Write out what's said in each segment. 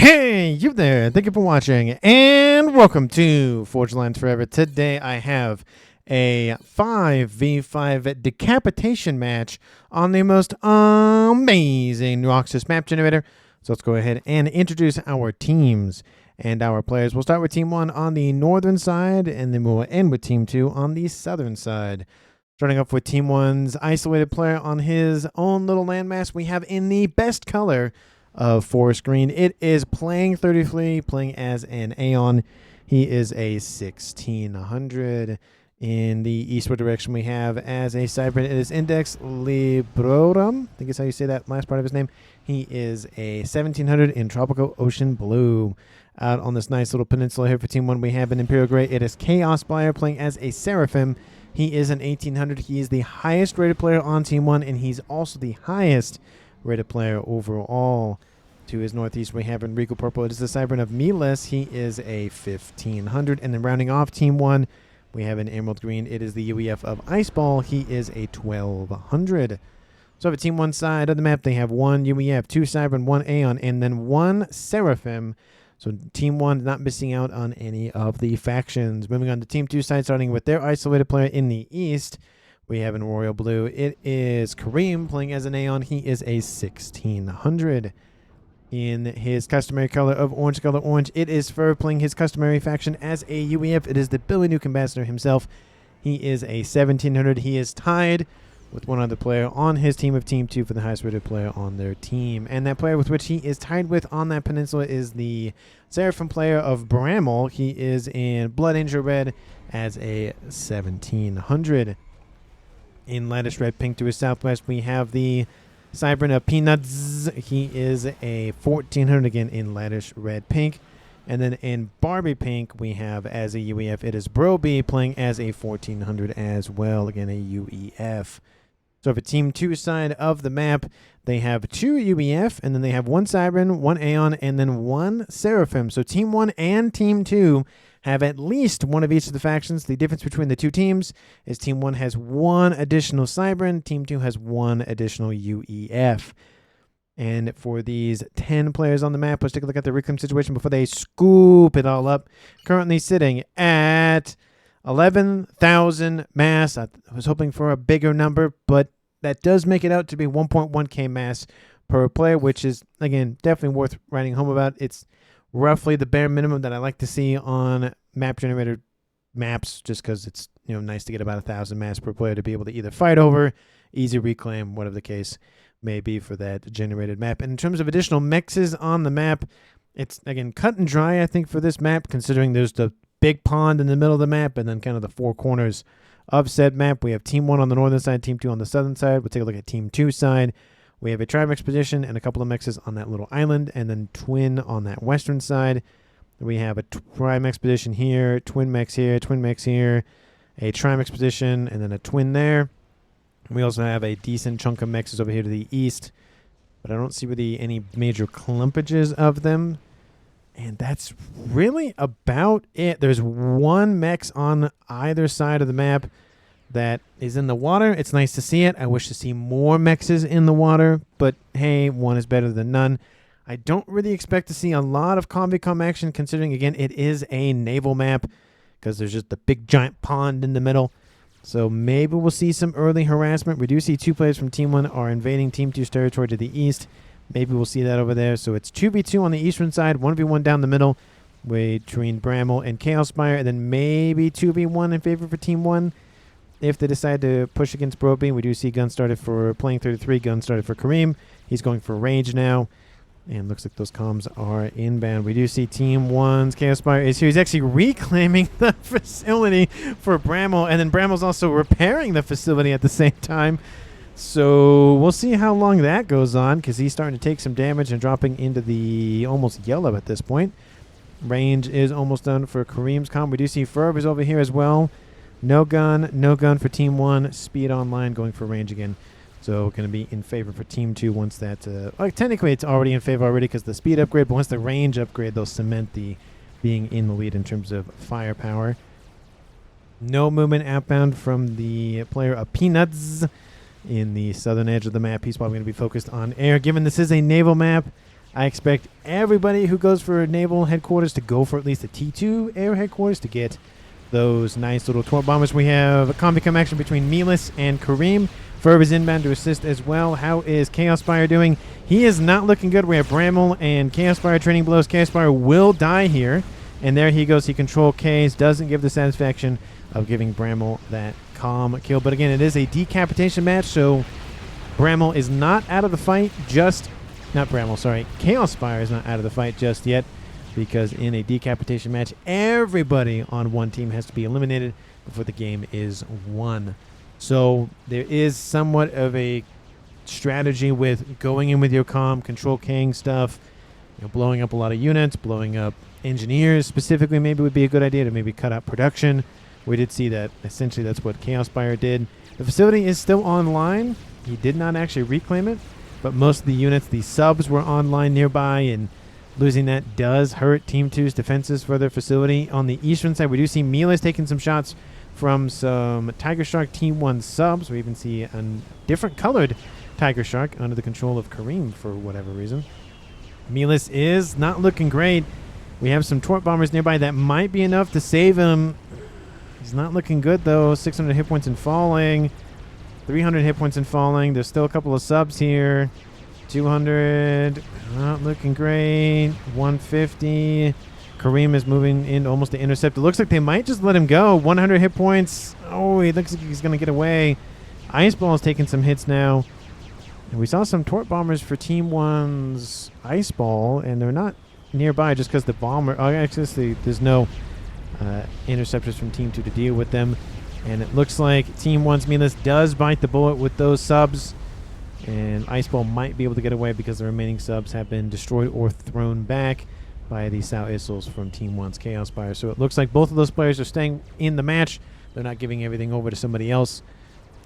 Hey, you there. Thank you for watching, and welcome to Forge Lines Forever. Today I have a 5v5 decapitation match on the most amazing Noxus map generator. So let's go ahead and introduce our teams and our players. We'll start with Team 1 on the northern side, and then we'll end with Team 2 on the southern side. Starting off with Team 1's isolated player on his own little landmass, we have in the best color of forest green. It is playing 33, playing as an Aeon. He is a 1600. In the eastward direction, we have as a Cybrid, it is Index Librorum. I think is how you say that last part of his name. He is a 1700 in Tropical Ocean Blue. Out on this nice little peninsula here for Team 1, we have an Imperial Grey. It is Chaos Buyer playing as a Seraphim. He is an 1800. He is the highest rated player on Team 1, and he's also the highest rated player overall. To his northeast, we have Enrico Purple. It is the Cybrid of Miles. He is a 1500. And then rounding off Team 1, we have an Emerald Green. It is the UEF of Iceball. He is a 1200. So for Team 1 side of the map, they have one UEF, two Cybrid, one Aeon, and then one Seraphim. So Team 1 not missing out on any of the factions. Moving on to Team 2 side, starting with their isolated player in the east, we have in Royal Blue. It is Kareem playing as an Aeon. He is a 1600. In his customary color of orange, it is Fur playing his customary faction as a UEF. It is the Billy Nuke Ambassador himself. He is a 1700. He is tied with one other player on his team of Team 2 for the highest rated player on their team. And that player with which he is tied with on that peninsula is the Seraphim player of Bramble. He is in Blood Angel Red as a 1700. In Lattice Red Pink to his southwest, we have the Cybrid of Peanuts. He is a 1400 again in Lattice Red Pink. And then in Barbie Pink, we have as a UEF, it is Broby playing as a 1400 as well, again a UEF. So for Team 2 side of the map, they have two UEF, and then they have one Cybrid, one Aeon, and then one Seraphim. So Team 1 and Team 2 have at least one of each of the factions. The difference between the two teams is Team 1 has one additional Cybrid, Team 2 has one additional UEF. And for these 10 players on the map, let's take a look at the reclaim situation before they scoop it all up. Currently sitting at 11,000 mass. I was hoping for a bigger number, but that does make it out to be 1.1k mass per player, which is, again, definitely worth writing home about. It's roughly the bare minimum that I like to see on map generator maps, just because it's nice to get about 1,000 mass per player to be able to either fight over, easy reclaim, whatever the case may be for that generated map. And in terms of additional mixes on the map, it's, again, cut and dry, I think, for this map, considering there's the big pond in the middle of the map and then kind of the four corners of said map. We have Team 1 on the northern side, Team 2 on the southern side. We'll take a look at Team 2 side. We have a Tribe Expedition and a couple of mixes on that little island, and then Twin on that western side. We have a Tribe Expedition here, Twin Mix here, Twin Mix here, a Tribe Expedition, and then a Twin there. We also have a decent chunk of mixes over here to the east, but I don't see really any major clumpages of them. And that's really about it. There's one mix on either side of the map that is in the water. It's nice to see it. I wish to see more mexes in the water, but hey, one is better than none. I don't really expect to see a lot of Convicom action, considering, again, it is a naval map, because there's just the big giant pond in the middle. So maybe we'll see some early harassment. We do see two players from Team 1 are invading Team 2's territory to the east. Maybe we'll see that over there. So it's 2v2 on the eastern side, 1v1 down the middle between Bramble and Chaos Spire, and then maybe 2v1 in favor for Team 1. If they decide to push against Broby, we do see gun started for playing 33, gun started for Kareem. He's going for range now, and looks like those comms are inbound. We do see Team 1's Chaos Spire is here. He's actually reclaiming the facility for Bramble, and then Bramble's also repairing the facility at the same time. So we'll see how long that goes on, because he's starting to take some damage and dropping into the almost yellow at this point. Range is almost done for Kareem's comm. We do see Ferb is over here as well. No gun for Team 1. Speed online going for range again. So going to be in favor for Team 2 once that... technically it's already in favor already because the speed upgrade, but once the range upgrade, they'll cement the being in the lead in terms of firepower. No movement outbound from the player of Peanuts in the southern edge of the map. He's probably going to be focused on air. Given this is a naval map, I expect everybody who goes for Naval headquarters to go for at least a T2 air headquarters to get those nice little torp bombers. We have a combi come action between Melis and Kareem. Ferb is inbound to assist as well. How is Chaos Spire doing? He is not looking good. We have Bramble and Chaos Spire trading blows. Chaos Spire will die here. And there he goes. He control K's. Doesn't give the satisfaction of giving Bramble that calm kill. But again, it is a decapitation match, so Bramble is not out of the fight just... Not Bramble, sorry. Chaos Spire is not out of the fight just yet, because in a decapitation match, everybody on one team has to be eliminated before the game is won. So there is somewhat of a strategy with going in with your calm, control king stuff, blowing up a lot of units, blowing up engineers specifically maybe would be a good idea to maybe cut out production. We did see that essentially that's what Chaos Spire did. The facility is still online. He did not actually reclaim it, but most of the units, the subs, were online nearby, and losing that does hurt Team 2's defenses for their facility. On the eastern side, we do see Melis taking some shots from some Tiger Shark Team 1 subs. We even see a different colored Tiger Shark under the control of Kareem for whatever reason. Melis is not looking great. We have some torp bombers nearby that might be enough to save him. He's not looking good, though. 600 hit points and falling. 300 hit points and falling. There's still a couple of subs here. 200. Not looking great. 150. Kareem is moving in almost to intercept. It looks like they might just let him go. 100 hit points. Oh, he looks like he's going to get away. Ice Ball is taking some hits now. And we saw some torp bombers for Team 1's Ice Ball, and they're not nearby just because the bomber... Oh, actually, there's no interceptors from Team 2 to deal with them. And it looks like Team 1's Melis does bite the bullet with those subs. And Ice Ball might be able to get away because the remaining subs have been destroyed or thrown back by the Sao Isles from Team 1's Chaos Spire. So it looks like both of those players are staying in the match. They're not giving everything over to somebody else.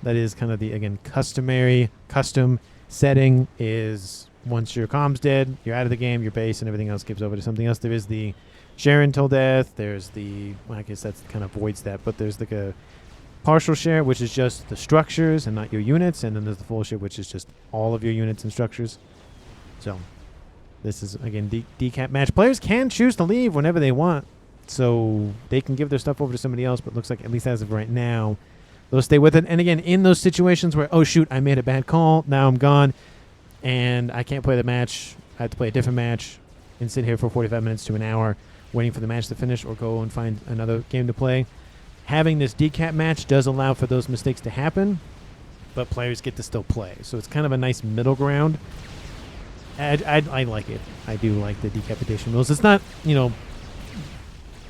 That is kind of the, again, custom setting is once your comm's dead, you're out of the game, your base and everything else gives over to something else. There is the share until death. There's the, well, I guess that's kind of voids that, but there's like a partial share, which is just the structures and not your units. And then there's the full share, which is just all of your units and structures. So this is, again, decap match. Players can choose to leave whenever they want. So they can give their stuff over to somebody else, but it looks like, at least as of right now, they'll stay with it. And again, in those situations where, oh, shoot, I made a bad call, now I'm gone, and I can't play the match, I have to play a different match and sit here for 45 minutes to an hour waiting for the match to finish or go and find another game to play. Having this decap match does allow for those mistakes to happen, but players get to still play. So it's kind of a nice middle ground. I like it. I do like the decapitation rules. It's not,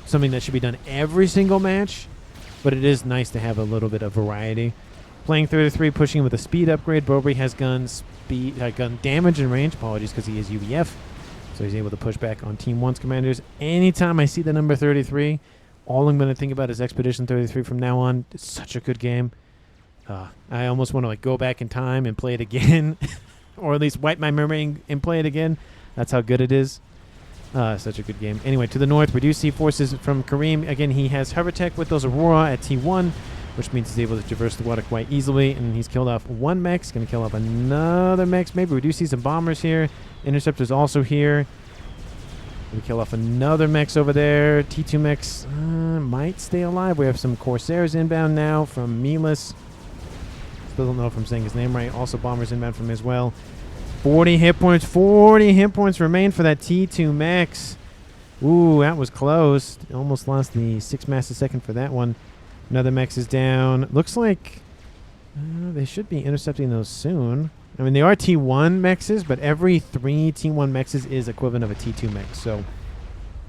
something that should be done every single match, but it is nice to have a little bit of variety. Playing 33, pushing with a speed upgrade. Bobry has gun damage and range. Apologies, because he is UVF, so he's able to push back on Team 1's commanders. Anytime I see the number 33, all I'm going to think about is Expedition 33 from now on. It's such a good game. I almost want to go back in time and play it again, or at least wipe my memory and play it again. That's how good it is. Such a good game. Anyway, to the north, we do see forces from Kareem. Again, he has Hovertech with those Aurora at T1, which means he's able to traverse the water quite easily, and he's killed off one mech. Going to kill off another mech. Maybe we do see some bombers here. Interceptors also here. We kill off another mechs over there. T2 mechs might stay alive. We have some Corsairs inbound now from Melis. Still don't know if I'm saying his name right. Also bombers inbound from him as well. 40 hit points. 40 hit points remain for that T2 mechs. Ooh, that was close. Almost lost the 6 mass a second for that one. Another mechs is down. Looks like they should be intercepting those soon. I mean, they are T1 mexes, but every 3 T1 mexes is equivalent of a T2 mech. So,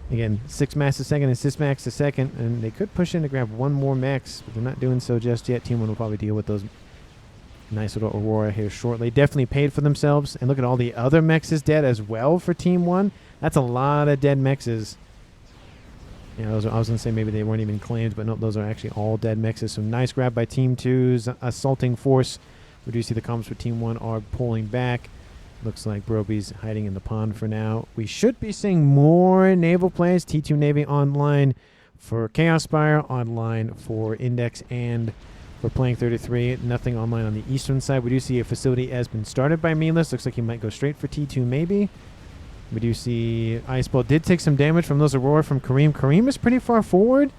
again, 6 mass a second and 6 max a second. And they could push in to grab one more mex, but they're not doing so just yet. Team 1 will probably deal with those nice little Aurora here shortly. Definitely paid for themselves. And look at all the other mexes dead as well for Team 1. That's a lot of dead mexes. Yeah, I was going to say maybe they weren't even claimed, but no, those are actually all dead mexes. So nice grab by Team 2's assaulting force. We do see the comms for Team 1 are pulling back. Looks like Broby's hiding in the pond for now. We should be seeing more naval plays. T2 Navy online for Chaos Spire, online for Index, and for playing 33. Nothing online on the eastern side. We do see a facility has been started by Melis. Looks like he might go straight for T2 maybe. We do see Ice Ball did take some damage from those Aurora from Kareem. Kareem is pretty far forward.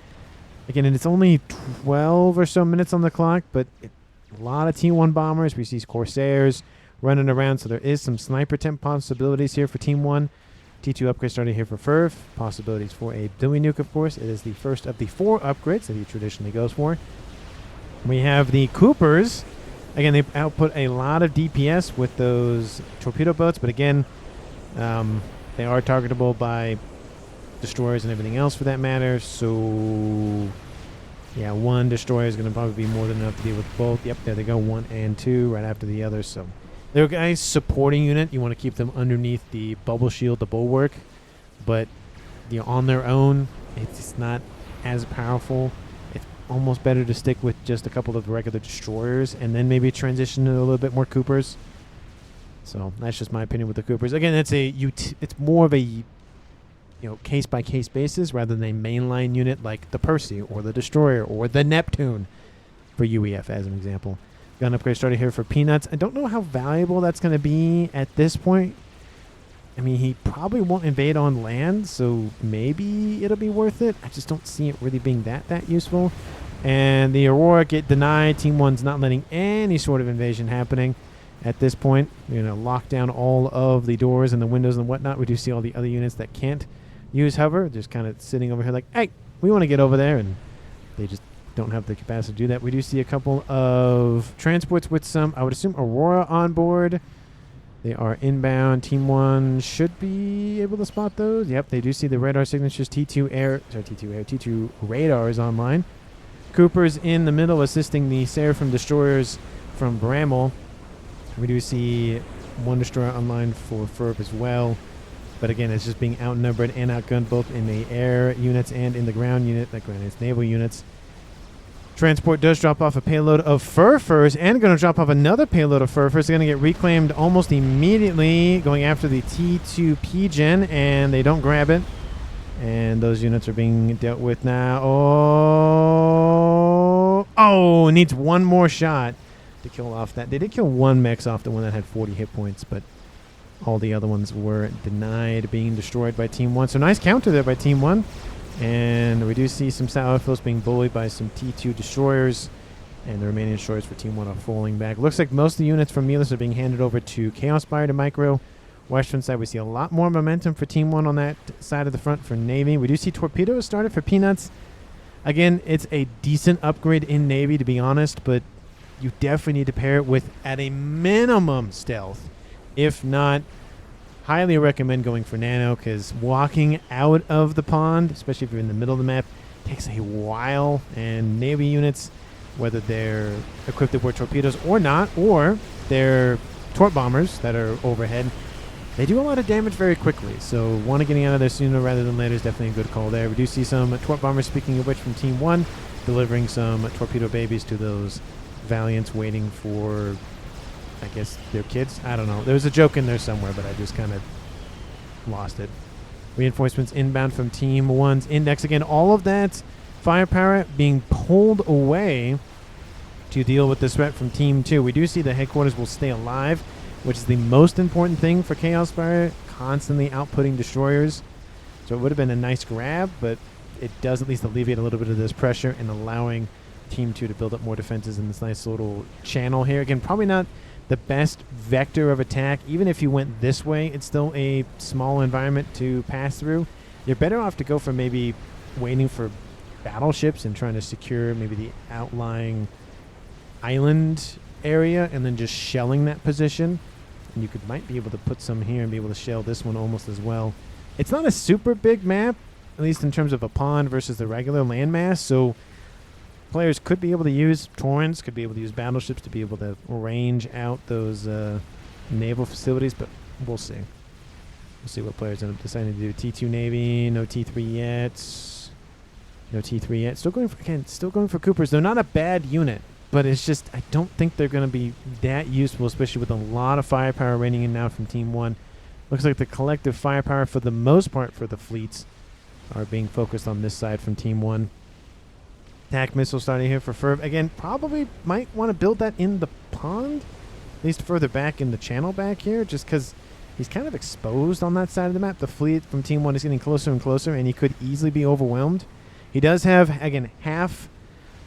Again, and it's only 12 or so minutes on the clock, but a lot of T1 bombers. We see Corsairs running around, so there is some sniper temp possibilities here for Team 1. T2 upgrade started here for Ferv. Possibilities for a Dewey Nuke, of course. It is the first of the 4 upgrades that he traditionally goes for. We have the Coopers. Again, they output a lot of DPS with those torpedo boats, but again, they are targetable by destroyers and everything else for that matter. So, yeah, 1 destroyer is going to probably be more than enough to deal with both. Yep, there they go, 1 and 2 right after the other. So, they're a nice supporting unit. You want to keep them underneath the bubble shield, the bulwark, but on their own, it's not as powerful. It's almost better to stick with just a couple of regular destroyers and then maybe transition to a little bit more Coopers. So that's just my opinion with the Coopers. Again, it's more of a case by case basis rather than a mainline unit like the Percy or the Destroyer or the Neptune for UEF as an example. Gun upgrade started here for Peanuts. I don't know how valuable that's going to be at this point. I mean, he probably won't invade on land, so maybe it'll be worth it. I just don't see it really being that useful. And the Aurora get denied. Team 1's not letting any sort of invasion happening at this point. We're going to lock down all of the doors and the windows and whatnot. We do see all the other units that can't use hover, just kind of sitting over here like, hey, we want to get over there, and they just don't have the capacity to do that. We do see a couple of transports with some, I would assume, Aurora on board. They are inbound. Team 1 should be able to spot those. Yep, they do see the radar signatures. T2 radar is online. Cooper's in the middle assisting the Seraphim destroyers from Bramble. We do see 1 destroyer online for Ferb as well. But again, it's just being outnumbered and outgunned both in the air units and in the ground unit, like its naval units. Transport does drop off a payload of Furfurs and going to drop off another payload of Furfurs. They're going to get reclaimed almost immediately, going after the T2 PGen, and they don't grab it. And those units are being dealt with now. Oh, needs 1 more shot to kill off that. They did kill 1 mech off, the one that had 40 hit points, but all the other ones were denied being destroyed by Team 1. So nice counter there by Team 1. And we do see some Sourfills being bullied by some T2 destroyers. And the remaining destroyers for Team 1 are falling back. Looks like most of the units from Melis are being handed over to Chaos Spire to Micro. Western side, we see a lot more momentum for Team 1 on that side of the front for Navy. We do see Torpedoes started for Peanuts. Again, it's a decent upgrade in Navy, to be honest, but you definitely need to pair it with, at a minimum, Stealth. If not, highly recommend going for Nano, because walking out of the pond, especially if you're in the middle of the map, takes a while. And Navy units, whether they're equipped with torpedoes or not, or they're torp bombers that are overhead, they do a lot of damage very quickly. So one getting out of there sooner rather than later is definitely a good call there. We do see some torp bombers, speaking of which, from Team 1, delivering some torpedo babies to those Valiants waiting for, I guess, their kids. I don't know. There was a joke in there somewhere, but I just kind of lost it. Reinforcements inbound from Team 1's index. Again, all of that firepower being pulled away to deal with the threat from Team 2. We do see the headquarters will stay alive, which is the most important thing for Chaos Spire, constantly outputting destroyers. So it would have been a nice grab, but it does at least alleviate a little bit of this pressure and allowing Team 2 to build up more defenses in this nice little channel here. Again, probably not the best vector of attack. Even if you went this way, it's still a small environment to pass through. You're better off to go for maybe waiting for battleships and trying to secure maybe the outlying island area and then just shelling that position. And you might be able to put some here and be able to shell this one almost as well. It's not a super big map, at least in terms of a pond versus the regular landmass, so players could be able to use Torrents, could be able to use battleships to be able to range out those naval facilities, but we'll see. We'll see what players end up deciding to do. T2 Navy, no T3 yet. No T3 yet. Still going for Coopers. They're not a bad unit, but it's just, I don't think they're going to be that useful, especially with a lot of firepower raining in now from Team 1. Looks like the collective firepower, for the most part, for the fleets are being focused on this side from Team 1. Attack missile starting here for Ferb. Again, probably might want to build that in the pond, at least further back in the channel back here, just because He's kind of exposed on that side of the map. The fleet from Team 1 is getting closer and closer, and he could easily be overwhelmed. He does have, again, half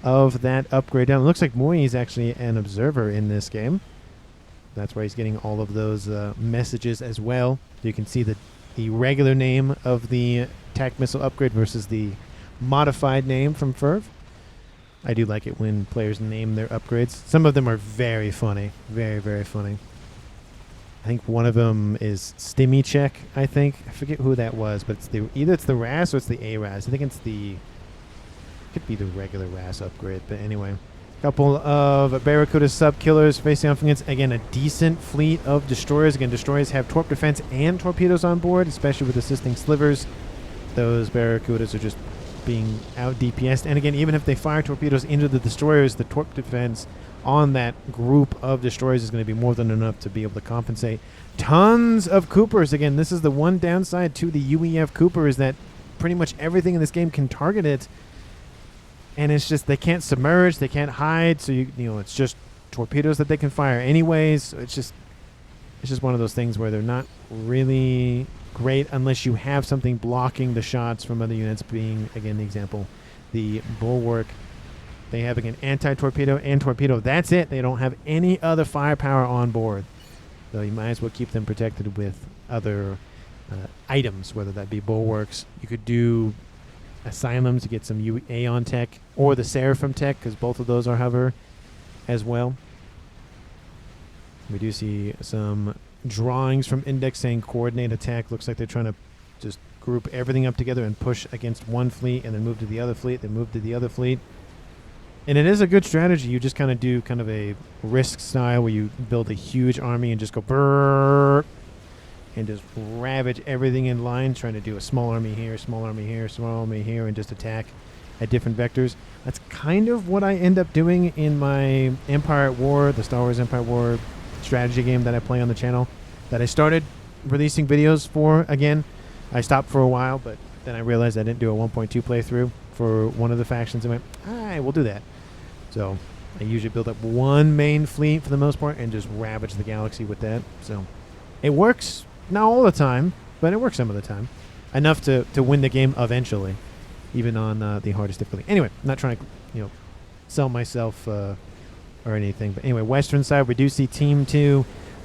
of that upgrade down. It looks like Moy is actually an observer in this game. That's why he's getting all of those messages as well. So you can see the regular name of the attack missile upgrade versus the modified name from FAF. I do like it when players name their upgrades. Some of them are very funny. Very, very funny. I think one of them is Stimmy Check, I think. I forget who that was, but it's either it's the RAS or it's the ARAS. I think it's the... could be the regular RAS upgrade, but anyway. Couple of Barracuda sub-killers facing off against, again, a decent fleet of destroyers. Again, destroyers have torp defense and torpedoes on board, especially with assisting slivers. Those Barracudas are just being out DPS'd. And again, even if they fire torpedoes into the destroyers, the torp defense on that group of destroyers is going to be more than enough to be able to compensate. Tons of Coopers. Again, this is the one downside to the UEF Cooper, is that pretty much everything in this game can target it. And it's just they can't submerge, they can't hide, so you know it's just torpedoes that they can fire anyways. So it's just one of those things where they're not really great unless you have something blocking the shots from other units. Being again the example, the Bulwark. They have again anti-torpedo and torpedo. That's it. They don't have any other firepower on board, so you might as well keep them protected with other items, whether that be bulwarks. You could do Asylum to get some Aeon tech, or the Seraphim tech, because both of those are hover as well. We do see some drawings from Index saying coordinate attack. Looks like they're trying to just group everything up together and push against one fleet and then move to the other fleet, then move to the other fleet. And it is a good strategy. You just kind of do kind of a risk style where you build a huge army and just go brrrr and just ravage everything in line, trying to do a small army here, small army here, small army here, and just attack at different vectors. That's kind of what I end up doing in my Empire at War, the Star Wars Empire at War strategy game that I play on the channel, that I started releasing videos for again. I stopped for a while, but then I realized I didn't do a 1.2 playthrough for one of the factions. I went, we'll do that. So I usually build up one main fleet for the most part and just ravage the galaxy with that. So it works. Not all the time, but it works some of the time. Enough to win the game eventually, even on the hardest difficulty. Anyway, I'm not trying to sell myself or anything. But anyway, western side, we do see Team 2.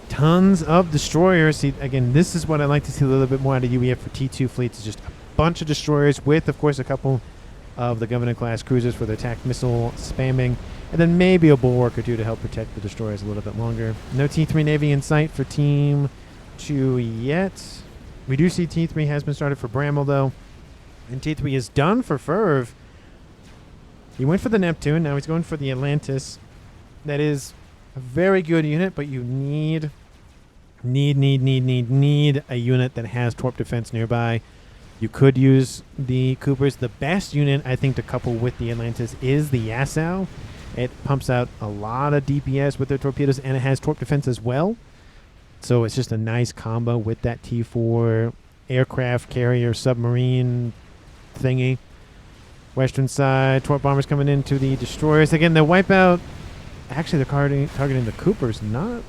Tons of destroyers. See, again, this is what I like to see a little bit more out of UEF for T2 fleets. Is just a bunch of destroyers with, of course, a couple of the Governor-class cruisers for the attack missile spamming. And then maybe a bulwark or two to help protect the destroyers a little bit longer. No T3 Navy in sight for Team 2 yet. We do see T3 has been started for Bramble though, and T3 is done for FAF. He went for the Neptune, now he's going for the Atlantis. That is a very good unit, but you need a unit that has torp defense nearby. You could use the Coopers. The best unit I think to couple with the Atlantis is the Yassau. It pumps out a lot of DPS with their torpedoes, and it has torp defense as well. So it's just a nice combo with that T4 aircraft carrier submarine thingy. Western side, torp bombers coming into the destroyers. Again, the wipeout, actually they're targeting the Coopers, not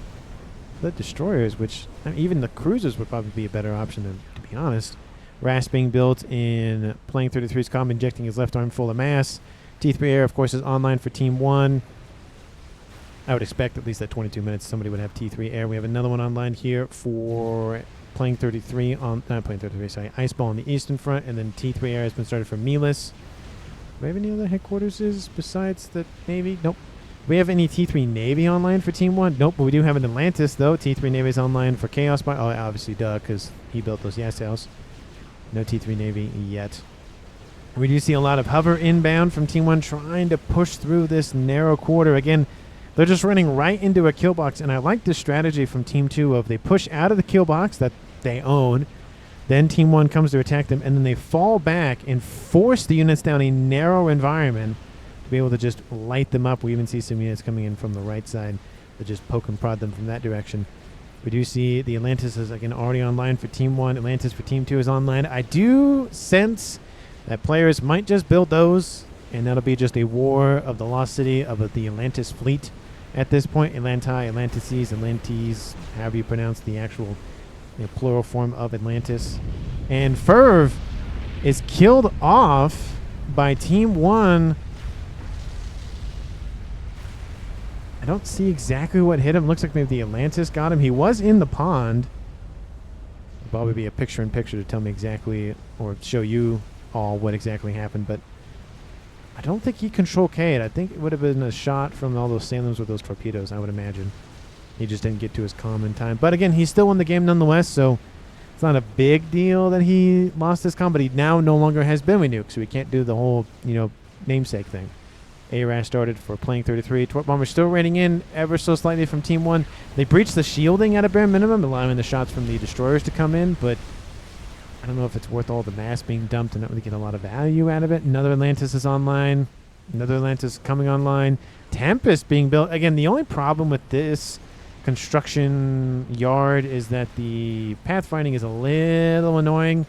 the destroyers, which even the cruisers would probably be a better option, to be honest. RAS being built in playing 33's comm, injecting his left arm full of mass. T3 Air, of course, is online for Team 1. I would expect at least at 22 minutes somebody would have T3 Air. We have another one online here for playing 33 on, not playing 33, sorry, Iceball on the eastern front, and then T3 Air has been started for Melis. Do we have any other headquarters besides the Navy? Nope. Do we have any T3 Navy online for Team 1? Nope, but we do have an Atlantis, though. T3 Navy is online for Chaos Spy. Oh, obviously, duh, because he built those Yassau's. No T3 Navy yet. We do see a lot of hover inbound from Team 1 trying to push through this narrow quarter. Again, they're just running right into a kill box, and I like this strategy from Team 2 of they push out of the kill box that they own, then Team 1 comes to attack them, and then they fall back and force the units down a narrow environment to be able to just light them up. We even see some units coming in from the right side that just poke and prod them from that direction. We do see the Atlantis is again already online for Team 1. Atlantis for Team 2 is online. I do sense that players might just build those, and that'll be just a war of the lost city of the Atlantis fleet at this point. Atlantis, however you pronounce the actual plural form of Atlantis. And Ferv is killed off by Team 1. I don't see exactly what hit him. Looks like maybe the Atlantis got him. He was in the pond. It'll probably be a picture-in-picture to tell me exactly or show you all what exactly happened, but I don't think he control K'd. I think it would have been a shot from all those Salems with those torpedoes, I would imagine. He just didn't get to his comm in time. But again, he still won the game nonetheless, so it's not a big deal that he lost his comm, but he now no longer has been with Nuke, so he can't do the whole, namesake thing. ARAS started for playing 33. Torp Bombers still rating in ever so slightly from Team 1. They breached the shielding at a bare minimum, allowing the shots from the destroyers to come in, but I don't know if it's worth all the mass being dumped and not really get a lot of value out of it. Another Atlantis is online. Another Atlantis coming online. Tempest being built. Again, the only problem with this construction yard is that the pathfinding is a little annoying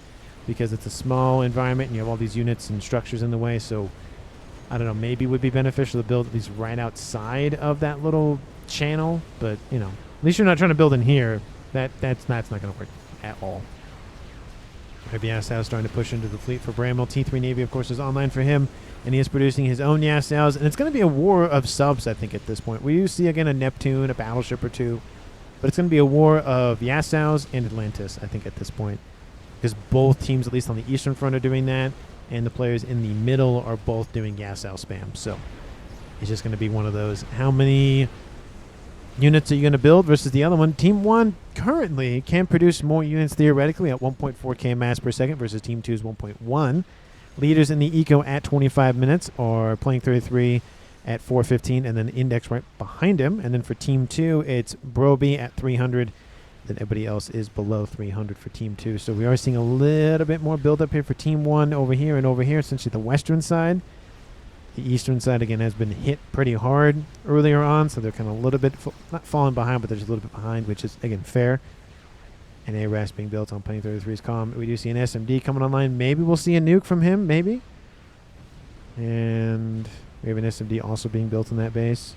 because it's a small environment and you have all these units and structures in the way. So, I don't know, maybe it would be beneficial to build at least right outside of that little channel. But, at least you're not trying to build in here. That's not going to work at all. The Yasow starting to push into the fleet for Bramwell. T3 Navy, of course, is online for him, and he is producing his own Yasows, and it's going to be a war of subs, I think, at this point. We do see, again, a Neptune, a battleship or two, but it's going to be a war of Yasows and Atlantis, I think, at this point, because both teams, at least on the Eastern Front, are doing that, and the players in the middle are both doing Yasow spam, so it's just going to be one of those. How many units are you going to build versus the other one? Team 1 currently can produce more units theoretically at 1.4k mass per second versus Team 2's 1.1. Leaders in the eco at 25 minutes are playing 33 at 415, and then Index right behind him. And then for Team 2, it's Broby at 300. Then everybody else is below 300 for Team 2. So we are seeing a little bit more build-up here for Team 1 over here and over here, essentially the western side. The eastern side, again, has been hit pretty hard earlier on, so they're kind of a little bit, not falling behind, but they're just a little bit behind, which is, again, fair. And ARAS being built on Plenty 33's comm. We do see an SMD coming online. Maybe we'll see a nuke from him, maybe. And we have an SMD also being built in that base.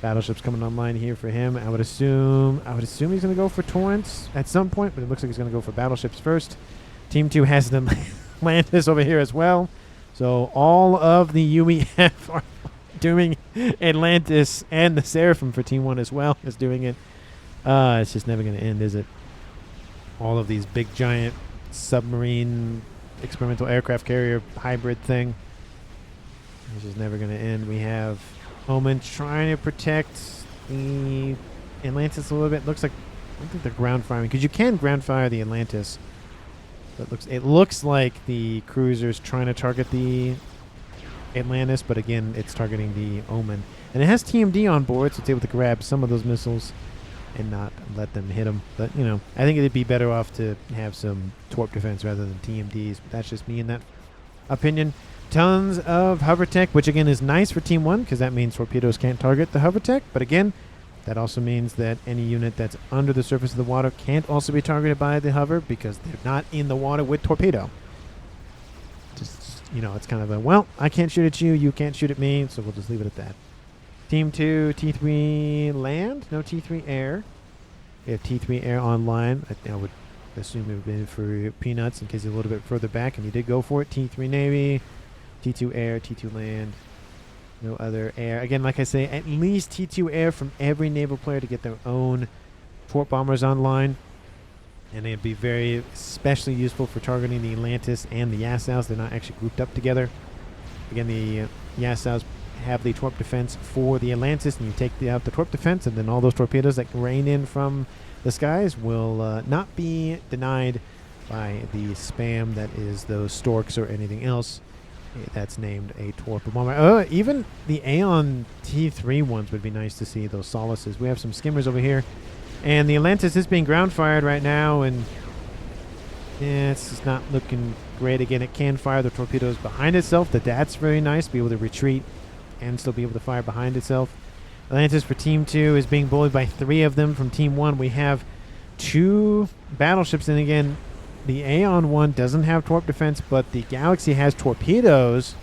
Battleships coming online here for him. I would assume he's going to go for Torrents at some point, but it looks like he's going to go for battleships first. Team 2 has an Atlantis over here as well. So all of the UEF are doing Atlantis, and the Seraphim for Team 1 as well is doing it. It's just never going to end, is it? All of these big, giant submarine experimental aircraft carrier hybrid thing. It's just never going to end. We have Omen trying to protect the Atlantis a little bit. Looks like, I don't think they're ground firing, because you can ground fire the Atlantis. It looks like the cruiser's trying to target the Atlantis, but again, it's targeting the Omen. And it has TMD on board, so it's able to grab some of those missiles and not let them hit them. But, I think it'd be better off to have some torp defense rather than TMDs. But that's just me in that opinion. Tons of hover tech, which again is nice for Team 1, because that means torpedoes can't target the hover tech. But again, that also means that any unit that's under the surface of the water can't also be targeted by the hover because they're not in the water with torpedo. Just, it's kind of a, well, I can't shoot at you, you can't shoot at me, so we'll just leave it at that. Team 2, T3 land, no T3 air. We have T3 air online. I would assume it would be for Peanuts in case he's a little bit further back, and he did go for it. T3 Navy, T2 air, T2 land. No other air. Again, like I say, at least T2 air from every naval player to get their own torp bombers online. And they'd be very especially useful for targeting the Atlantis and the Yasows. They're not actually grouped up together. Again, the Yasows have the torp defense for the Atlantis, and you take out the torp defense, and then all those torpedoes that rain in from the skies will not be denied by the spam that is those storks or anything else that's named a torp bomber. Even the Aeon T3 ones would be nice to see, those Solaces. We have some skimmers over here, and the Atlantis is being ground fired right now, and it's just not looking great. Again, it can fire the torpedoes behind itself. That's very nice, be able to retreat and still be able to fire behind itself. Atlantis for Team 2 is being bullied by 3 of them from Team 1. We have 2 battleships, and again, the Aeon one doesn't have torp defense, but the Galaxy has torpedoes,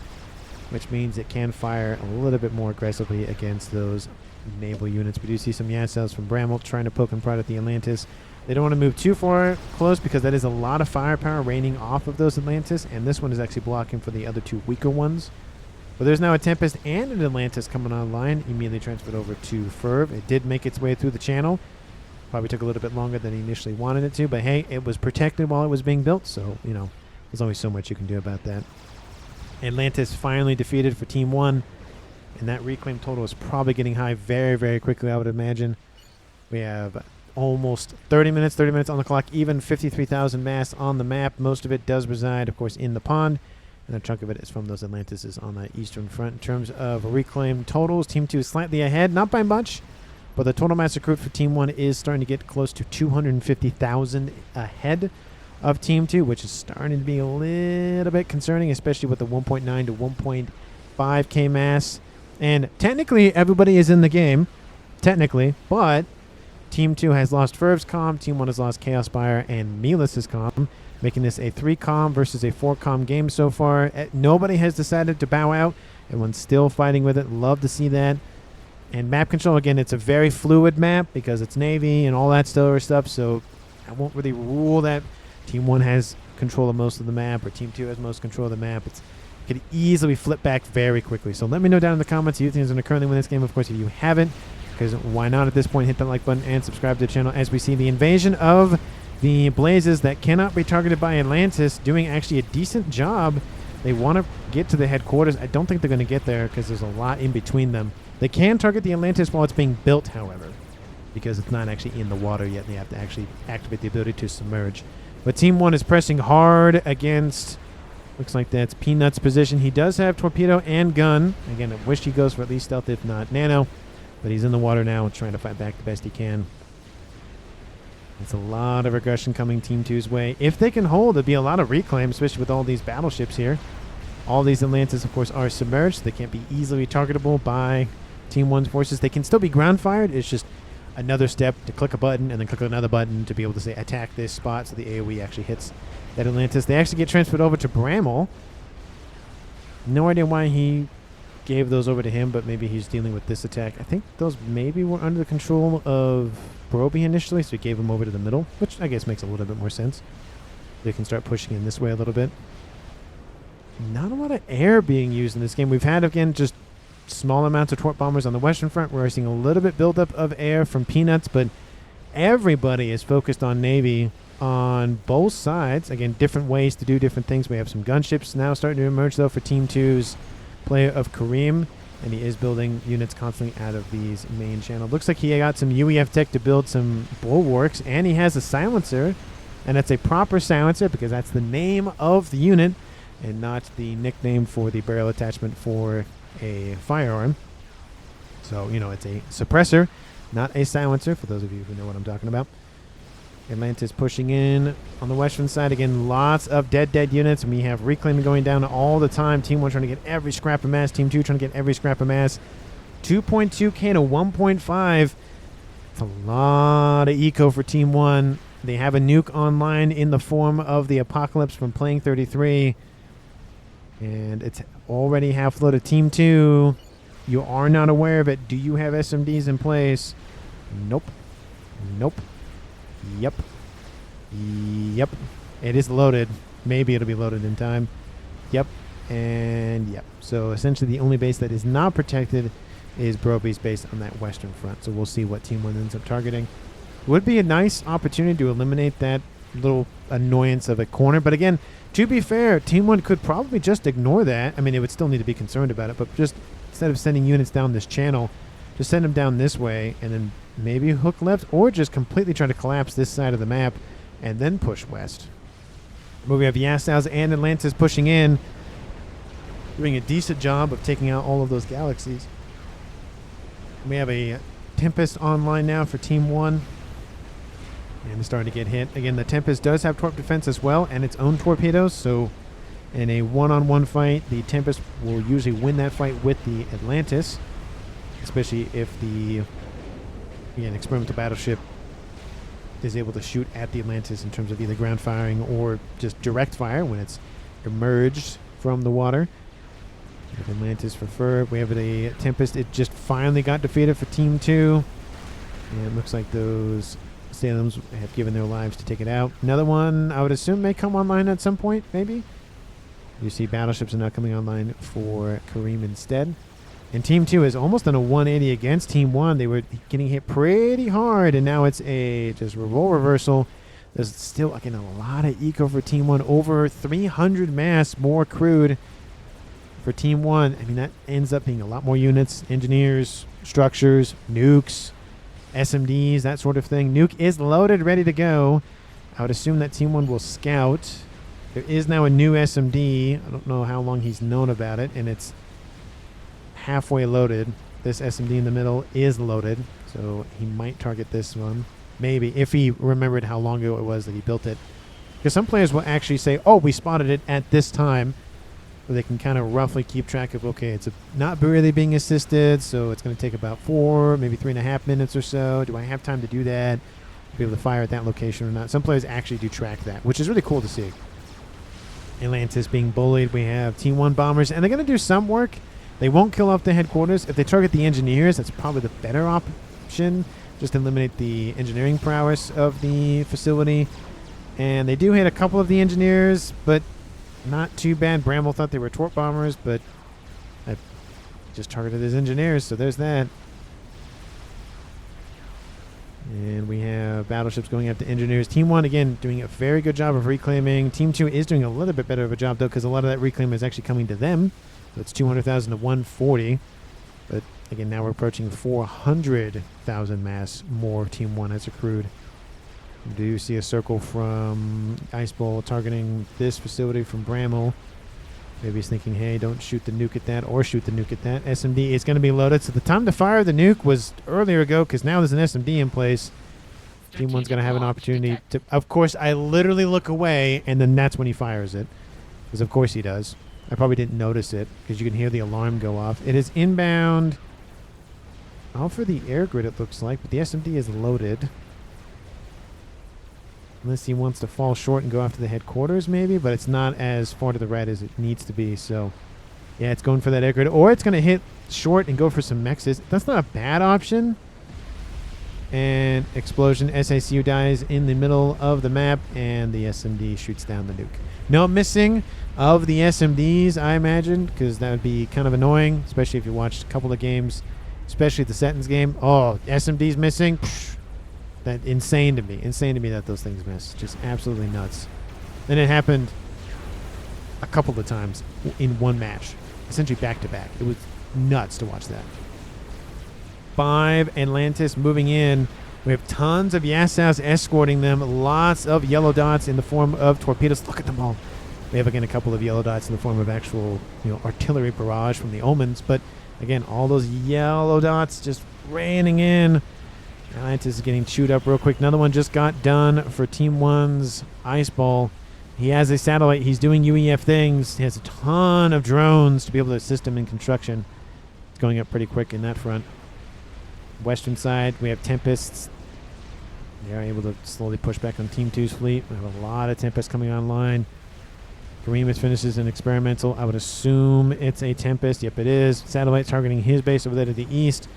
which means it can fire a little bit more aggressively against those naval units. We do see some Yasows from Bramwell trying to poke and prod at the Atlantis. They don't want to move too far close because that is a lot of firepower raining off of those Atlantis, and this one is actually blocking for the other two weaker ones. But there's now a Tempest and an Atlantis coming online. Immediately transferred over to Ferv. It did make its way through the channel. Probably took a little bit longer than he initially wanted it to, but hey, it was protected while it was being built, so, you know, there's only so much you can do about that. Atlantis finally defeated for Team 1, and that reclaim total is probably getting high very, very quickly, I would imagine. We have almost 30 minutes on the clock, even 53,000 mass on the map. Most of it does reside, of course, in the pond, and a chunk of it is from those Atlantises on the eastern front. In terms of reclaim totals, Team 2 is slightly ahead, not by much, but the total mass recruit for Team 1 is starting to get close to 250,000 ahead of Team 2, which is starting to be a little bit concerning, especially with the 1.9 to 1.5k mass. And technically, everybody is in the game, technically, but Team 2 has lost Ferv's comm, Team 1 has lost Chaos Spire and Melis's comm, making this a 3 comm versus a 4 comm game so far. Nobody has decided to bow out. Everyone's still fighting with it. Love to see that. And map control, again, it's a very fluid map because it's Navy and all that stuff, so I won't really rule that Team 1 has control of most of the map or Team 2 has most control of the map. It could easily flip back very quickly. So let me know down in the comments who you think is going to currently win this game. Of course, if you haven't, because why not at this point, hit that like button and subscribe to the channel as we see the invasion of the Blazes that cannot be targeted by Atlantis doing actually a decent job. They want to get to the headquarters. I don't think they're going to get there because there's a lot in between them. They can target the Atlantis while it's being built, however, because it's not actually in the water yet. They have to actually activate the ability to submerge. But Team 1 is pressing hard against, looks like that's Peanut's position. He does have torpedo and gun. Again, I wish he goes for at least stealth, if not nano. But he's in the water now and trying to fight back the best he can. It's a lot of aggression coming Team 2's way. If they can hold, it'd be a lot of reclaim, especially with all these battleships here. All these Atlantis, of course, are submerged. So they can't be easily targetable by Team 1's forces. They can still be ground fired. It's just another step to click a button and then click another button to be able to say attack this spot so the AoE actually hits that Atlantis. They actually get transferred over to Bramble. No idea why he gave those over to him, but maybe he's dealing with this attack. I think those maybe were under the control of Broby initially, so he gave them over to the middle, which I guess makes a little bit more sense. They can start pushing in this way a little bit. Not a lot of air being used in this game. We've had, again, just small amounts of torp bombers on the western front. We're seeing a little bit buildup of air from Peanuts, but everybody is focused on Navy on both sides. Again, different ways to do different things. We have some gunships now starting to emerge, though, for Team 2's player of Kareem, and he is building units constantly out of these main channel. Looks like he got some UEF tech to build some bulwarks, and he has a silencer, and it's a proper silencer because that's the name of the unit and not the nickname for the barrel attachment for a firearm. So, you know, it's a suppressor, not a silencer, for those of you who know what I'm talking about. Atlantis pushing in on the western side. Again, lots of dead units, and we have reclaiming going down all the time. Team 1 trying to get every scrap of mass. Team 2 trying to get every scrap of mass. 2.2k to 1.5. It's a lot of eco for Team 1. They have a nuke online in the form of the Apocalypse from Playing 33. And it's already half loaded. Team 2, you are not aware of it. Do you have SMDs in place? Nope. Nope. Yep. Yep. It is loaded. Maybe it'll be loaded in time. Yep. And yep. So essentially the only base that is not protected is Broby's base on that western front. So we'll see what Team 1 ends up targeting. Would be a nice opportunity to eliminate that little annoyance of a corner. But again, to be fair, Team 1 could probably just ignore that. I mean, it would still need to be concerned about it, but just instead of sending units down this channel, just send them down this way and then maybe hook left, or just completely try to collapse this side of the map and then push west. But we have Yassaus and Atlantis pushing in, doing a decent job of taking out all of those galaxies. We have a Tempest online now for Team 1. And it's starting to get hit. Again, the Tempest does have torp defense as well and its own torpedoes, so in a one-on-one fight, the Tempest will usually win that fight with the Atlantis, especially if the experimental battleship is able to shoot at the Atlantis in terms of either ground firing or just direct fire when it's emerged from the water. We have Atlantis for Ferb. We have a Tempest. It just finally got defeated for Team 2. And it looks like those Salems have given their lives to take it out. Another one, I would assume, may come online at some point, maybe. You see battleships are now coming online for Kareem instead. And Team 2 is almost on a 180 against Team 1. They were getting hit pretty hard, and now it's a just role reversal. There's still, again, a lot of eco for Team 1. Over 300 mass more crewed for Team 1. I mean, that ends up being a lot more units. Engineers, structures, nukes, SMDs, that sort of thing. Nuke is loaded, ready to go. I would assume that Team 1 will scout. There is now a new SMD. I don't know how long he's known about it, and it's halfway loaded. This SMD in the middle is loaded, so he might target this one. Maybe, if he remembered how long ago it was that he built it. Because some players will actually say, oh, we spotted it at this time. So they can kind of roughly keep track of, okay, it's not really being assisted, so it's going to take about 4, maybe 3.5 minutes or so. Do I have time to do that? Be able to fire at that location or not? Some players actually do track that, which is really cool to see. Atlantis being bullied. We have Team 1 bombers, and they're going to do some work. They won't kill off the headquarters. If they target the engineers, that's probably the better option. Just eliminate the engineering prowess of the facility. And they do hit a couple of the engineers, but not too bad. Bramble thought they were torp bombers, but I just targeted his engineers, so there's that. And we have battleships going after engineers. Team 1, again, doing a very good job of reclaiming. Team 2 is doing a little bit better of a job, though, because a lot of that reclaim is actually coming to them. So it's 200,000 to 140. But, again, now we're approaching 400,000 mass more Team 1 has accrued. Do you see a circle from Ice Bowl targeting this facility from Bramble? Maybe he's thinking, hey, don't shoot the nuke at that or shoot the nuke at that. SMD is going to be loaded. So the time to fire the nuke was earlier ago because now there's an SMD in place. Team 1's going to have an opportunity to... Of course, I literally look away, and then that's when he fires it. Because, of course, he does. I probably didn't notice it because you can hear the alarm go off. It is inbound. All for the air grid, it looks like. But the SMD is loaded. Unless he wants to fall short and go after the headquarters, maybe. But it's not as far to the right as it needs to be. So, yeah, it's going for that air grid. Or it's going to hit short and go for some mexes. That's not a bad option. And explosion. SACU dies in the middle of the map. And the SMD shoots down the nuke. No missing of the SMDs, I imagine. Because that would be kind of annoying. Especially if you watched a couple of games. Especially the Settons game. Oh, SMDs missing. Psh. That insane to me that those things miss. Just absolutely nuts. And it happened a couple of times in one match, essentially back to back. It was nuts to watch that. 5 Atlantis moving in. We have tons of Yassaus escorting them. Lots of yellow dots in the form of torpedoes. Look at them all. We have again a couple of yellow dots in the form of actual, artillery barrage from the Omens. But again, all those yellow dots just raining in. Atlantis is getting chewed up real quick. Another one just got done for Team 1's Ice Ball. He has a satellite. He's doing UEF things. He has a ton of drones to be able to assist him in construction. It's going up pretty quick in that front. Western side, we have Tempests. They are able to slowly push back on Team 2's fleet. We have a lot of Tempests coming online. Kareem finishes an experimental. I would assume it's a Tempest. Yep, it is. Satellite targeting his base over there to the east.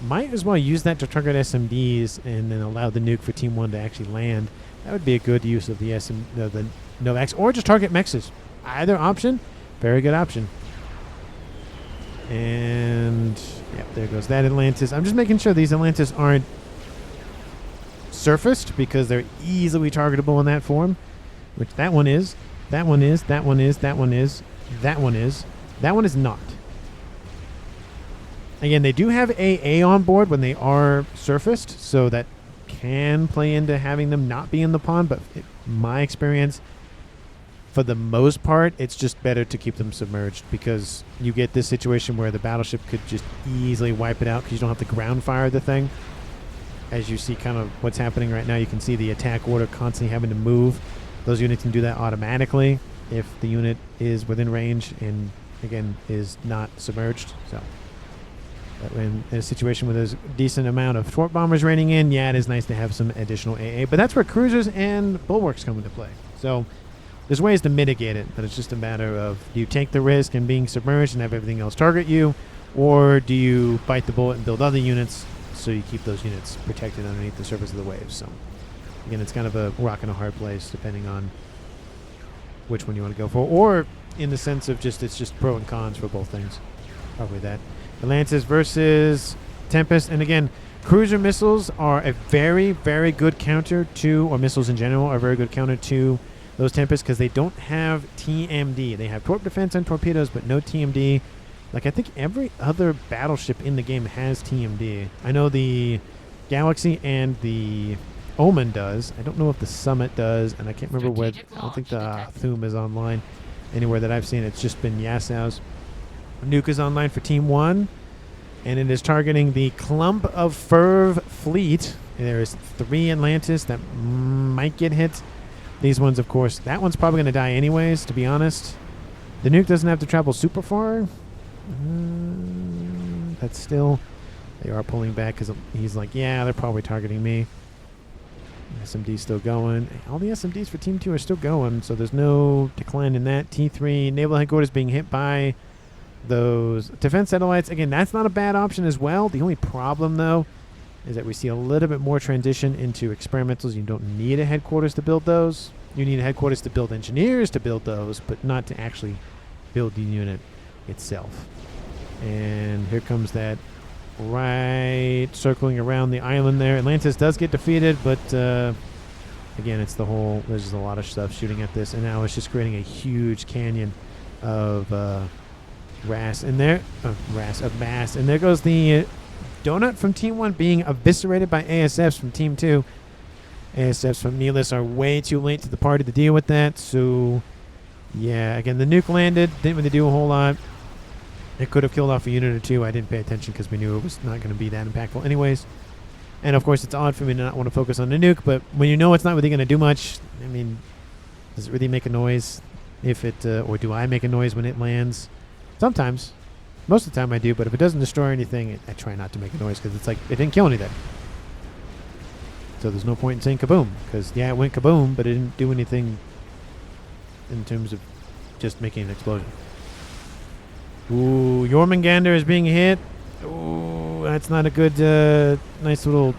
Might as well use that to target SMDs and then allow the nuke for Team 1 to actually land. That would be a good use of the Novaks, or just target mexes. Either option, very good option. And yeah, there goes that Atlantis. I'm just making sure these Atlantis aren't surfaced because they're easily targetable in that form, which that one is, that one is, that one is, that one is, that one is, that one is not. Again, they do have AA on board when they are surfaced, so that can play into having them not be in the pond, but in my experience, for the most part, it's just better to keep them submerged because you get this situation where the battleship could just easily wipe it out because you don't have to ground fire the thing. As you see kind of what's happening right now, you can see the attack order constantly having to move. Those units can do that automatically if the unit is within range and, again, is not submerged. So that when in a situation where there's a decent amount of torp bombers raining in, yeah, it is nice to have some additional AA. But that's where cruisers and bulwarks come into play. So there's ways to mitigate it, but it's just a matter of do you take the risk in being submerged and have everything else target you, or do you bite the bullet and build other units so you keep those units protected underneath the surface of the waves. So Again, it's kind of a rock and a hard place depending on which one you want to go for, or in the sense of just it's just pro and cons for both things. Probably that. Atlantis versus Tempest, and again, cruiser missiles are a very, very good counter to, or missiles in general are a very good counter to those Tempests because they don't have TMD. They have torp defense and torpedoes, but no TMD. Like, I think every other battleship in the game has TMD. I know the Galaxy and the Omen does. I don't know if the Summit does, and I can't remember what. I don't think the Thum is online anywhere that I've seen. It's just been Yassau's. Nuke is online for Team 1, and it is targeting the Clump of Ferv fleet. There is 3 Atlantis that might get hit. These ones, of course, that one's probably going to die anyways, to be honest. The Nuke doesn't have to travel super far. That's still... They are pulling back because he's like, yeah, they're probably targeting me. SMD's still going. All the SMDs for Team 2 are still going, so there's no decline in that. T3, Naval Headquarters being hit by those defense satellites. Again, that's not a bad option as well. The only problem, though, is that we see a little bit more transition into experimentals. You don't need a headquarters to build those. You need a headquarters to build engineers to build those, but not to actually build the unit itself. And here comes that right circling around the island there. Atlantis does get defeated, but again, it's the whole, there's just a lot of stuff shooting at this, and now it's just creating a huge canyon of mass. And there goes the Donut from Team 1 being eviscerated by ASFs from Team 2. ASFs from Neelis are way too late to the party to deal with that, so yeah, again, the nuke landed, didn't really do a whole lot. It could have killed off a unit or two. I didn't pay attention because we knew it was not going to be that impactful anyways. And of course, it's odd for me to not want to focus on the nuke, but when you know it's not really going to do much, I mean, does it really make a noise if it, or do I make a noise when it lands? Sometimes. Most of the time I do, but if it doesn't destroy anything, I try not to make a noise because it's like, it didn't kill anything. So there's no point in saying kaboom, because yeah, it went kaboom, but it didn't do anything in terms of just making an explosion. Ooh, Jormungandr is being hit. Ooh, that's not a good, nice little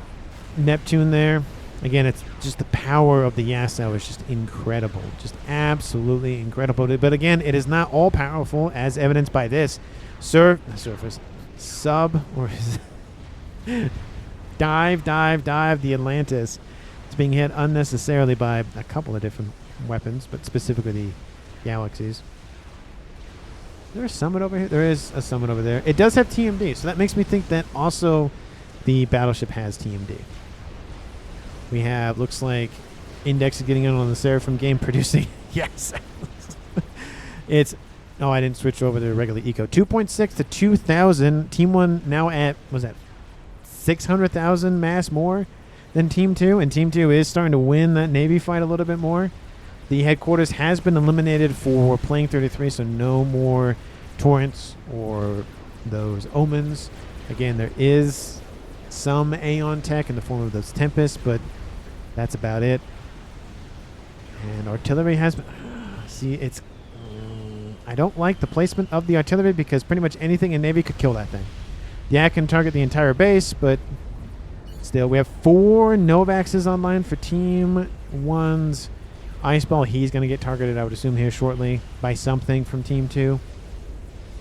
Neptune there. Again, it's just the power of the Yassau is just incredible. Just absolutely incredible. But again, it is not all powerful, as evidenced by this. Dive, the Atlantis. It's being hit unnecessarily by a couple of different weapons, but specifically the Galaxies. Is there a summit over here? There is a summit over there. It does have TMD, so that makes me think that also the battleship has TMD. We have, looks like, Index is getting in on the Seraphim game, producing, yes. It's, oh, I didn't switch over to regular eco. 2.6 to 2,000. Team 1 now at, was that 600,000 mass more than Team 2, and Team 2 is starting to win that Navy fight a little bit more. The headquarters has been eliminated for playing 33, so no more torrents or those omens. Again, there is some Aeon tech in the form of those Tempests, but that's about it. And artillery has been... see, it's... I don't like the placement of the artillery because pretty much anything in Navy could kill that thing. Yeah, it can target the entire base, but still, we have 4 Novaxes online for Team 1's Iceball. He's going to get targeted, I would assume, here shortly by something from Team 2.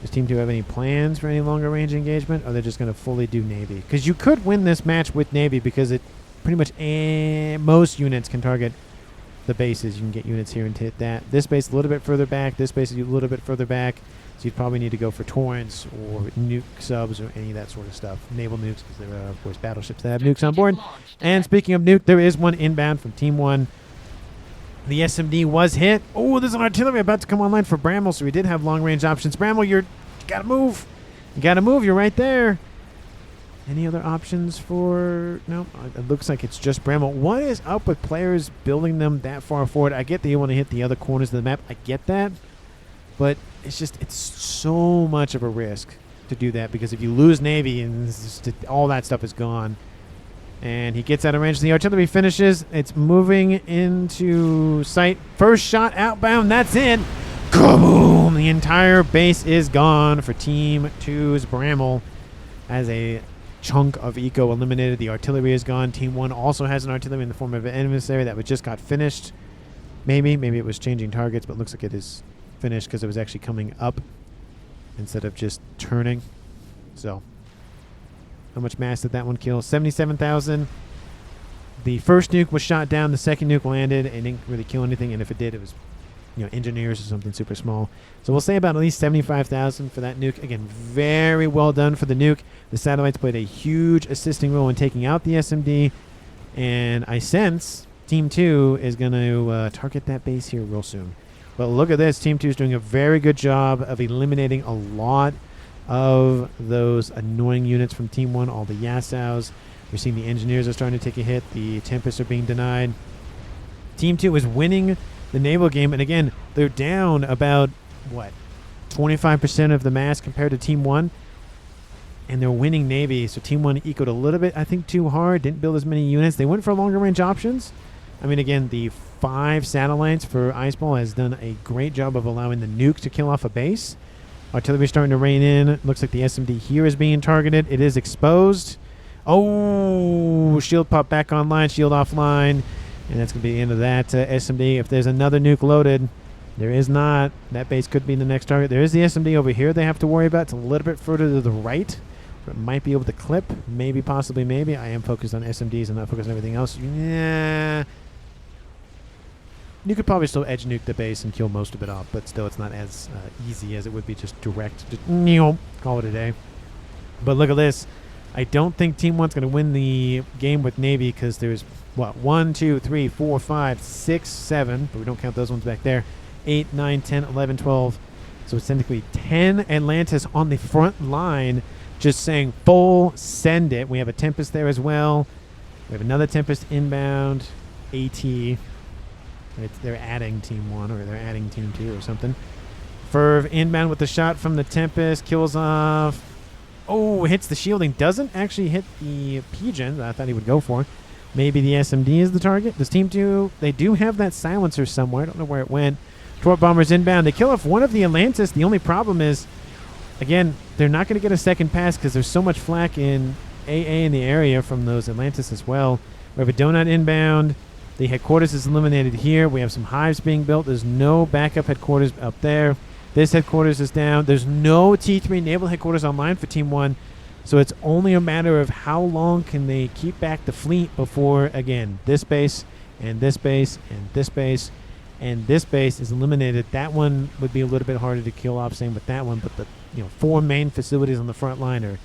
Does Team 2 have any plans for any longer range engagement, or they're just going to fully do Navy? Because you could win this match with Navy because it pretty much most units can target the bases. You can get units here and hit that. This base a little bit further back. This base is a little bit further back. So you'd probably need to go for torrents or nuke subs or any of that sort of stuff. Naval nukes, because there are, of course, battleships that have nukes on board. And speaking of nuke, there is one inbound from Team 1. The SMD was hit. Oh, there's an artillery about to come online for Bramble, so we did have long-range options. Bramble, you gotta move. You gotta move. You're right there. Any other options for... No, it looks like it's just Bramble. What is up with players building them that far forward? I get that you want to hit the other corners of the map. I get that. But it's just, it's so much of a risk to do that because if you lose Navy and just, all that stuff is gone. And he gets out of range. The artillery finishes. It's moving into sight. First shot outbound. That's in. Kaboom! The entire base is gone for Team 2's Bramble as a chunk of eco eliminated. The artillery is gone. Team 1 also has an artillery in the form of an emissary that just got finished. Maybe it was changing targets, but looks like it is finished because it was actually coming up instead of just turning. So, how much mass did that one kill? 77,000. The first nuke was shot down. The second nuke landed and didn't really kill anything. And if it did, it was, engineers or something super small. So we'll say about at least 75,000 for that nuke. Again, very well done for the nuke. The satellites played a huge assisting role in taking out the SMD. And I sense Team 2 is going to target that base here real soon. But look at this. Team 2 is doing a very good job of eliminating a lot of those annoying units from Team 1, all the Yasows. We're seeing the engineers are starting to take a hit. The Tempests are being denied. Team 2 is winning the naval game. And again, they're down about, 25% of the mass compared to Team 1. And they're winning Navy. So Team 1 ecoed a little bit, I think, too hard. Didn't build as many units. They went for longer range options. I mean, again, the 5 satellites for Iceball has done a great job of allowing the nuke to kill off a base. Artillery starting to rain in. Looks like the SMD here is being targeted. It is exposed. Oh, shield pop back online, shield offline. And that's going to be the end of that SMD. If there's another nuke loaded, there is not. That base could be the next target. There is the SMD over here they have to worry about. It's a little bit further to the right. But it might be able to clip. Maybe, possibly, maybe. I am focused on SMDs and not focused on everything else. Yeah. You could probably still edge nuke the base and kill most of it off, but still it's not as easy as it would be just direct. Just call it a day. But look at this. I don't think Team 1's going to win the game with Navy because there's, 1, 2, 3, 4, 5, 6, 7, but we don't count those ones back there. 8, 9, 10, 11, 12. So it's technically 10 Atlantis on the front line just saying full send it. We have a Tempest there as well. We have another Tempest inbound. AT. They're adding Team 1 or they're adding Team 2 or something. Ferv inbound with the shot from the Tempest. Kills off. Oh, hits the shielding. Doesn't actually hit the Pigeon that I thought he would go for. Maybe the SMD is the target. Does Team 2... They do have that silencer somewhere. I don't know where it went. Torp Bombers inbound. They kill off one of the Atlantis. The only problem is, again, they're not going to get a second pass because there's so much flak in AA in the area from those Atlantis as well. We have a Donut inbound. The headquarters is eliminated here. We have some hives being built. There's no backup headquarters up there. This headquarters is down. There's no T3 naval headquarters online for Team 1. So it's only a matter of how long can they keep back the fleet before, again, this base and this base and this base and this base is eliminated. That one would be a little bit harder to kill off, same with that one. But the 4 main facilities on the front line are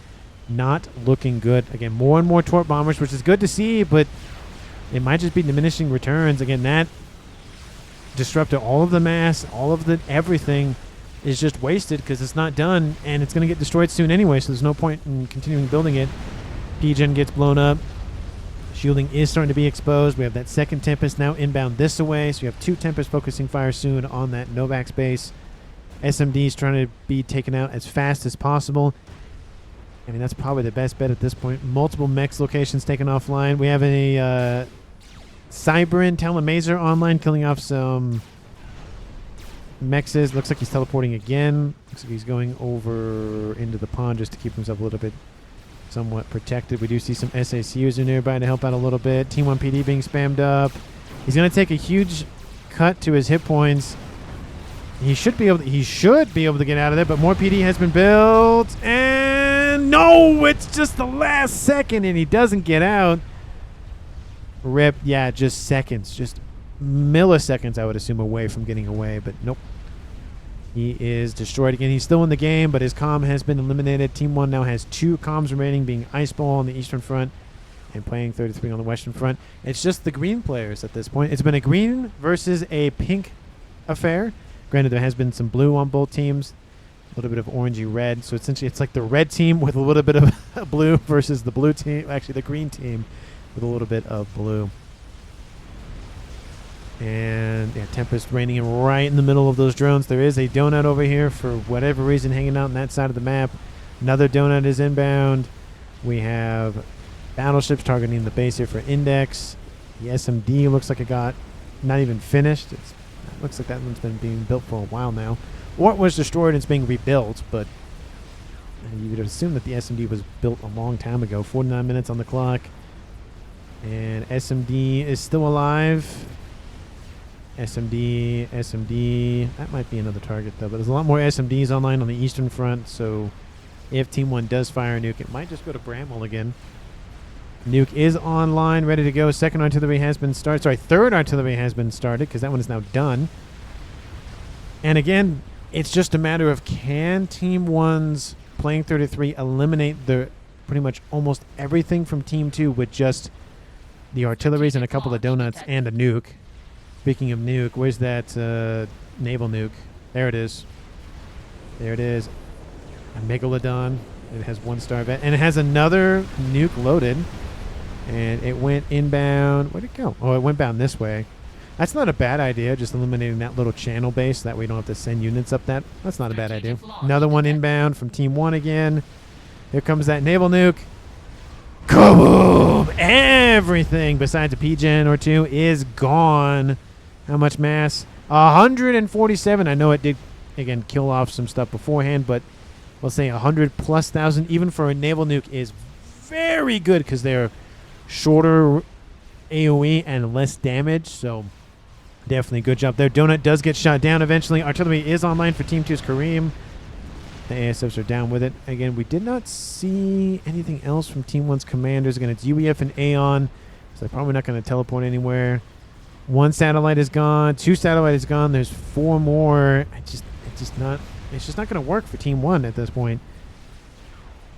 not looking good. Again, more and more Torp Bombers, which is good to see, but it might just be diminishing returns. Again, that disrupted all of the mass, all of the everything is just wasted because it's not done, and it's going to get destroyed soon anyway, so there's no point in continuing building it. P-Gen gets blown up. Shielding is starting to be exposed. We have that second Tempest now inbound this away, so you have 2 Tempests focusing fire soon on that Novak's base. SMD's trying to be taken out as fast as possible. I mean, that's probably the best bet at this point. Multiple mechs locations taken offline. We have a Cyberin Telemazer online, killing off some mexes. Looks like he's teleporting again. Looks like he's going over into the pond just to keep himself a little bit somewhat protected. We do see some SACUs in nearby to help out a little bit. Team 1 PD being spammed up. He's going to take a huge cut to his hit points. He should be able to get out of there, but more PD has been built. And no, it's just the last second and he doesn't get out. Rip, yeah, just seconds, just milliseconds, I would assume, away from getting away, but nope. He is destroyed again. He's still in the game, but his comm has been eliminated. Team 1 now has 2 comms remaining, being Iceball on the eastern front and playing 33 on the western front. It's just the green players at this point. It's been a green versus a pink affair. Granted, there has been some blue on both teams, a little bit of orangey red. So essentially, it's like the red team with a little bit of blue versus the blue team, actually the green team with a little bit of blue. And yeah, Tempest raining in right in the middle of those drones. There is a donut over here for whatever reason hanging out on that side of the map. Another donut is inbound. We have battleships targeting the base here for index. The SMD looks like it got not even finished. It looks like that one's been being built for a while now. Or it was destroyed and it's being rebuilt, but And you would assume that the SMD was built a long time ago. 49 minutes on the clock. And SMD is still alive. SMD. That might be another target, though. But there's a lot more SMDs online on the Eastern Front. So if Team 1 does fire a nuke, it might just go to Bramwell again. Nuke is online, ready to go. Second artillery has been started. Sorry, third artillery has been started because that one is now done. And again, it's just a matter of can Team 1's playing 33 eliminate the pretty much almost everything from Team 2 with just the artilleries and a couple of donuts and a nuke. Speaking of nuke, where's that naval nuke? There it is. There it is. A Megalodon. It has 1-star vet. And it has another nuke loaded. And it went inbound. Where'd it go? Oh, it went bound this way. That's not a bad idea, just eliminating that little channel base. That way you don't have to send units up that. That's not a bad idea. Another one inbound from Team 1 again. Here comes that naval nuke. Kaboom! Everything besides a PGen or two is gone. How much mass? 147. I know it did, again, kill off some stuff beforehand, but we'll say 100,000+, even for a naval nuke, is very good because they're shorter AoE and less damage. So definitely good job there. Donut does get shot down eventually. Artillery is online for Team 2's Kareem. The ASFs are down with it. Again, we did not see anything else from Team 1's commanders. Again, it's UEF and Aeon, so they're probably not going to teleport anywhere. 1 satellite is gone. 2 satellite is gone. There's 4 more. It's just not going to work for Team 1 at this point.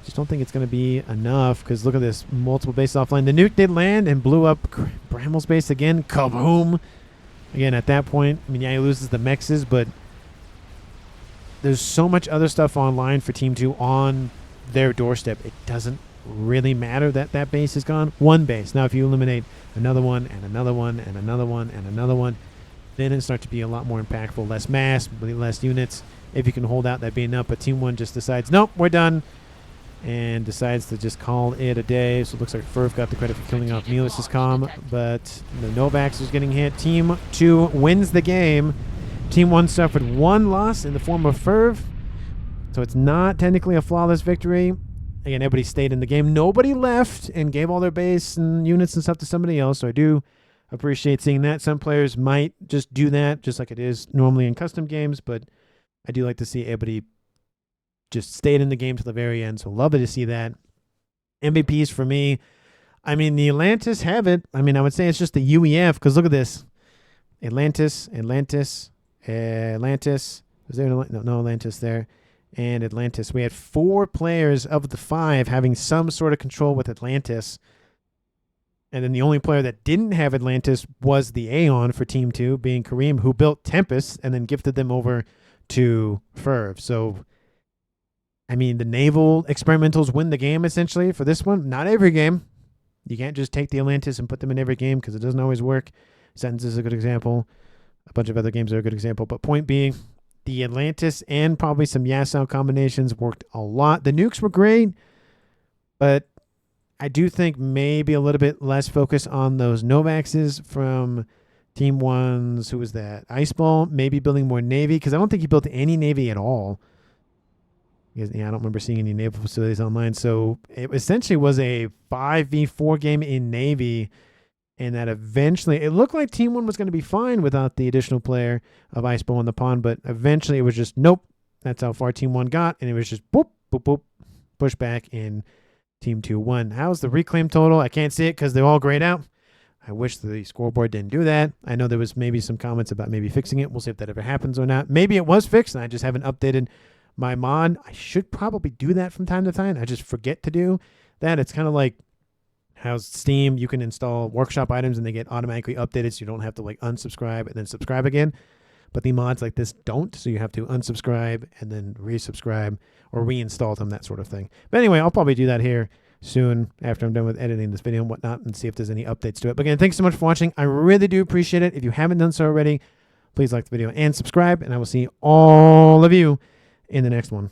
Just don't think it's going to be enough because look at this. Multiple bases offline. The nuke did land and blew up Bramwell's base again. Kaboom! Again, at that point, I mean, yeah, he loses the mexes, but there's so much other stuff online for Team 2 on their doorstep. It doesn't really matter that that base is gone. 1 base. Now, if you eliminate another one and another one and another one and another one, then it starts to be a lot more impactful. Less mass, less units. If you can hold out, that'd be enough. But Team 1 just decides, nope, we're done. And decides to just call it a day. So it looks like FAF got the credit for killing off Neelis' comm, but the Novax is getting hit. Team 2 wins the game. Team 1 suffered 1 loss in the form of FAF, so it's not technically a flawless victory. Again, everybody stayed in the game. Nobody left and gave all their base and units and stuff to somebody else, so I do appreciate seeing that. Some players might just do that, just like it is normally in custom games, but I do like to see everybody just stayed in the game to the very end, so love to see that. MVPs for me, I mean, the Atlantis have it. I mean, I would say it's just the UEF, because look at this. Atlantis. Was there no Atlantis there? And Atlantis. We had 4 players of the 5 having some sort of control with Atlantis. And then the only player that didn't have Atlantis was the Aeon for Team 2, being Kareem, who built Tempest and then gifted them over to FAF. So, I mean, the naval experimentals win the game, essentially, for this one. Not every game. You can't just take the Atlantis and put them in every game because it doesn't always work. Sentence is a good example. A bunch of other games are a good example. But point being, the Atlantis and probably some Yasau combinations worked a lot. The nukes were great, but I do think maybe a little bit less focus on those Novaxes from Team 1's, who was that? Iceball, maybe building more Navy, because I don't think he built any Navy at all. Yeah, I don't remember seeing any naval facilities online. So it essentially was a 5v4 game in Navy, and that eventually it looked like Team 1 was going to be fine without the additional player of Iceball in the pond, but eventually it was just nope. That's how far Team 1 got, and it was just boop, boop, boop, push back in Team 2 won. How's the reclaim total? I can't see it because they're all grayed out. I wish the scoreboard didn't do that. I know there was maybe some comments about maybe fixing it. We'll see if that ever happens or not. Maybe it was fixed, and I just haven't updated my mod. I should probably do that from time to time. I just forget to do that. It's kind of like how Steam, you can install workshop items and they get automatically updated so you don't have to like unsubscribe and then subscribe again. But the mods like this don't, so you have to unsubscribe and then resubscribe or reinstall them, that sort of thing. But anyway, I'll probably do that here soon after I'm done with editing this video and whatnot and see if there's any updates to it. But again, thanks so much for watching. I really do appreciate it. If you haven't done so already, please like the video and subscribe, and I will see all of you in the next one.